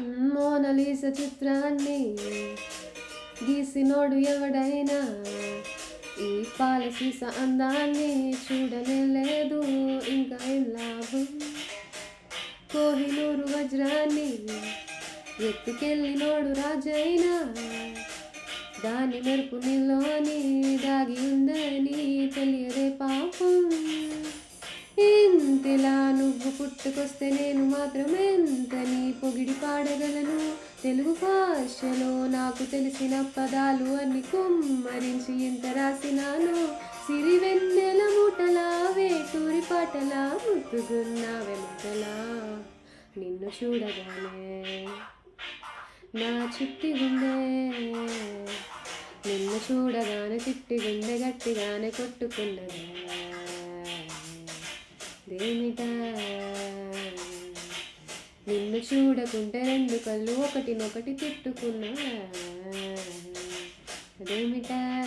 మోనలీస చిత్రాన్ని గీసినోడు ఎవడైనా ఈ పాలసీస అందాన్ని చూడనే లేదు ఇంకా ఏం లాభం. కోహినూరు వజ్రాన్ని ఎత్తుకెళ్ళినోడు రాజైనా దాని మెరుపు నీలోని దాగి ఉందని తెలియదే పాపం. ఇంతలా నువ్వు పుట్టుకొస్తే నేను మాత్రం ఎంతని పొగిడి పాడగలను. తెలుగు భాషలో నాకు తెలిసిన పదాలు అన్ని కుమ్మరించి ఇంత రాసినాను. సిరివెన్నెల మూటలా వేటూరి పాటలా ముద్దుగున్నా వెంటలా నిన్ను చూడగానే నా చిట్టి గుండె, నిన్ను చూడగానే చిట్టి గుండె గట్టిగానే కొట్టుకున్నదా దేమిటా. నిన్ను చూడకుంటే రెండు కళ్ళు ఒకటినొకటి తిట్టుకున్నా అదేమిటా.